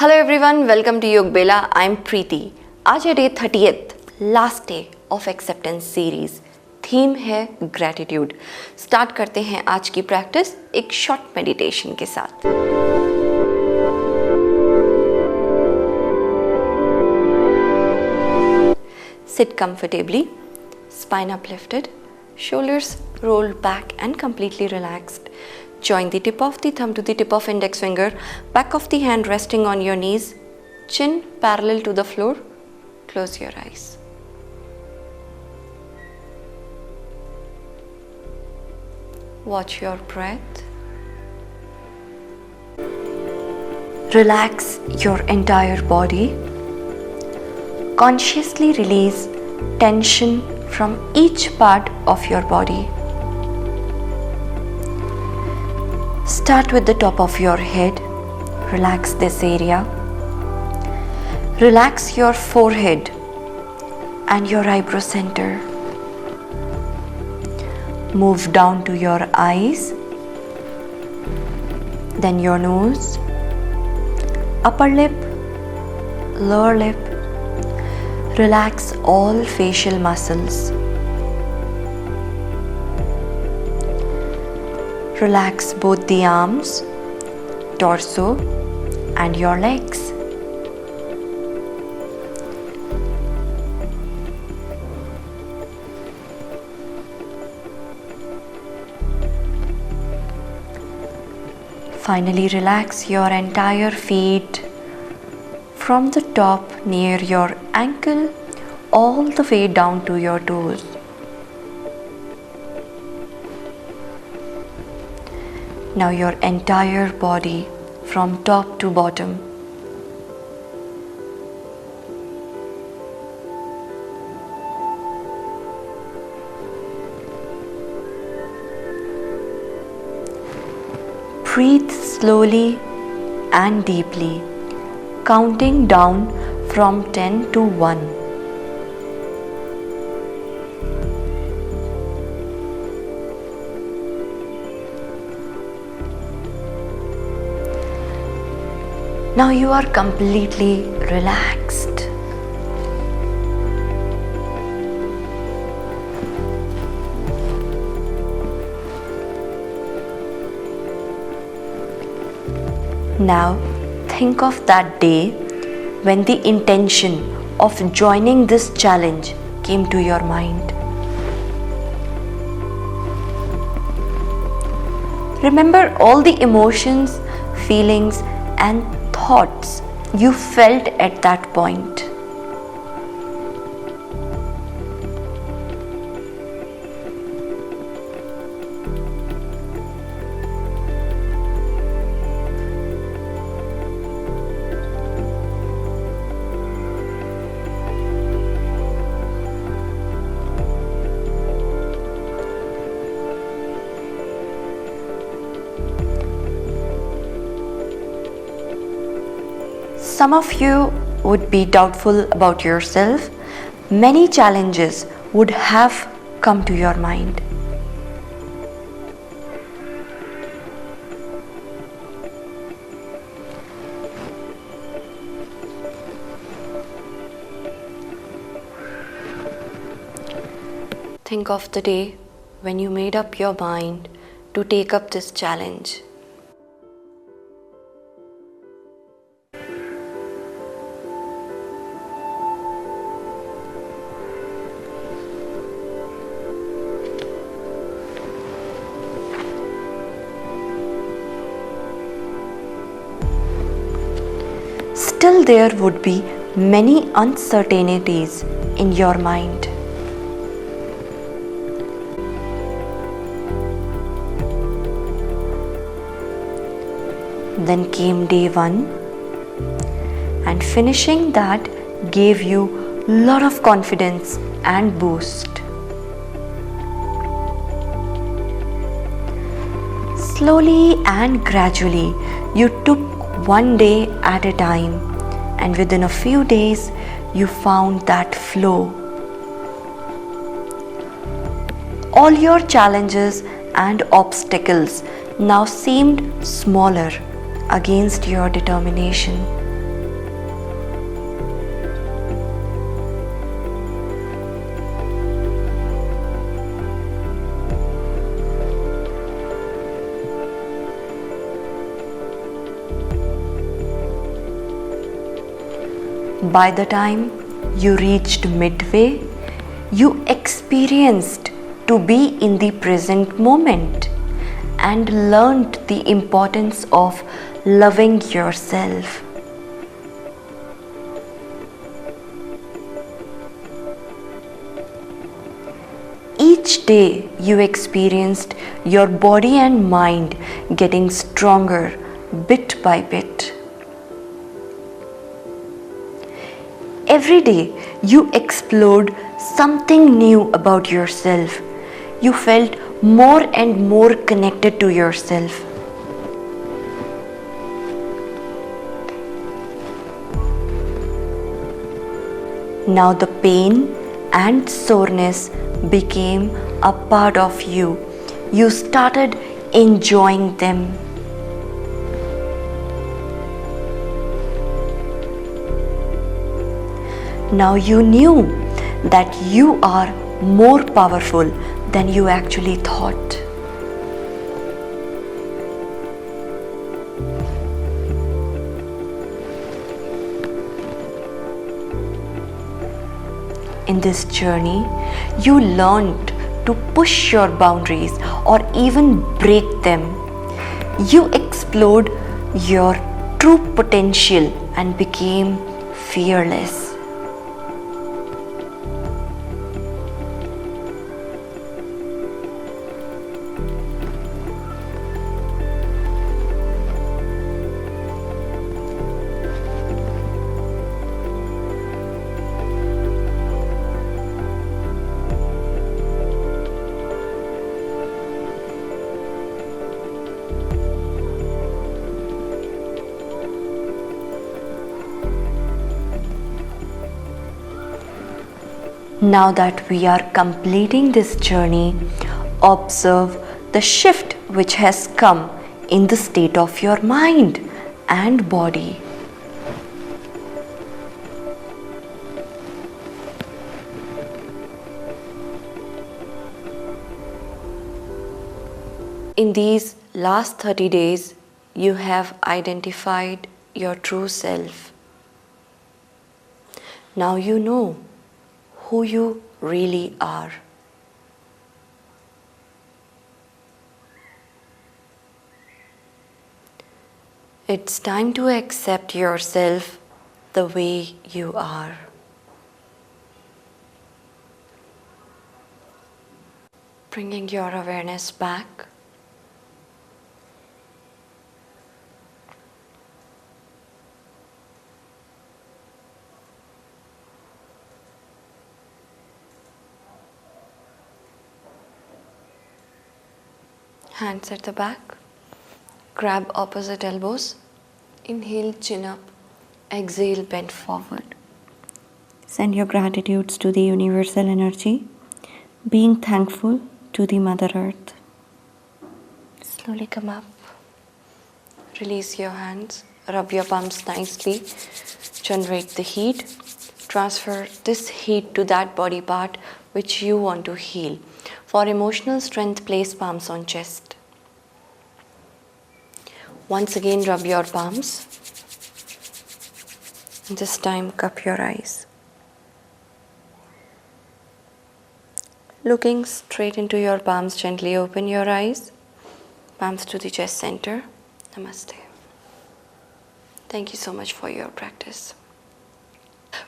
Hello everyone, welcome to Yogbela. I'm Preeti. आज है day 30th, last day of acceptance series. Theme है gratitude. Start करते हैं आज की प्रैक्टिस एक शॉर्ट मेडिटेशन के साथ. Sit comfortably, spine uplifted, shoulders rolled back and completely relaxed. Join the tip of the thumb to the tip of index finger, back of the hand resting on your knees, chin parallel to the floor. Close your eyes. Watch your breath. Relax your entire body. Consciously release tension from each part of your body. Start with the top of your head. Relax this area. Relax your forehead and your eyebrow center. Move down to your eyes, then your nose, upper lip, lower lip. Relax all facial muscles. Relax both the arms, torso, and your legs. Finally, relax your entire feet from the top near your ankle all the way down to your toes. Now your entire body from top to bottom. Breathe slowly and deeply, counting down from 10 to 1. Now you are completely relaxed. Now think of that day when the intention of joining this challenge came to your mind. Remember all the emotions, feelings, and thoughts you felt at that point. Some of you would be doubtful about yourself. Many challenges would have come to your mind. Think of the day when you made up your mind to take up this challenge. Still, there would be many uncertainties in your mind. Then came day 1, and finishing that gave you a lot of confidence and boost. Slowly and gradually, you took one day at a time, and within a few days you found that flow. All your challenges and obstacles now seemed smaller against your determination. By the time you reached midway, you experienced to be in the present moment and learned the importance of loving yourself. Each day you experienced your body and mind getting stronger bit by bit. Every day you explored something new about yourself. You felt more and more connected to yourself. Now the pain and soreness became a part of you. You started enjoying them. Now you knew that you are more powerful than you actually thought. In this journey, you learned to push your boundaries or even break them. You explored your true potential and became fearless. Now that we are completing this journey, observe the shift which has come in the state of your mind and body. In these last 30 days, you have identified your true self. Now you know who you really are. It's time to accept yourself the way you are. Bringing your awareness back. Hands at the back. Grab opposite elbows. Inhale, chin up. Exhale, bend forward. Send your gratitudes to the universal energy, being thankful to the Mother Earth. Slowly come up. Release your hands. Rub your palms nicely. Generate the heat. Transfer this heat to that body part which you want to heal. For emotional strength, place palms on chest. Once again, rub your palms. This time, cup your eyes. Looking straight into your palms, gently open your eyes. Palms to the chest center. Namaste. Thank you so much for your practice.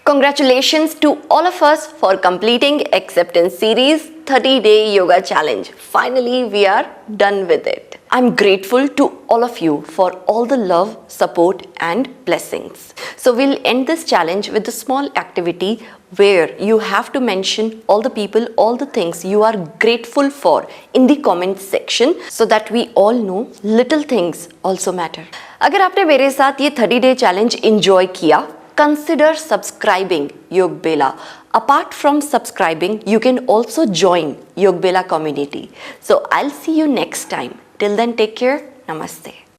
Congratulations to all of us for completing Acceptance Series 30-day Yoga Challenge. Finally, we are done with it. I'm grateful to all of you for all the love, support and blessings. So we'll end this challenge with a small activity where you have to mention all the people, all the things you are grateful for in the comment section so that we all know little things also matter. अगर आपने मेरे साथ ये 30-day challenge enjoy किया, consider subscribing Yogbela. Apart from subscribing, you can also join Yogbela community. So I'll see you next time. Till then, take care. Namaste.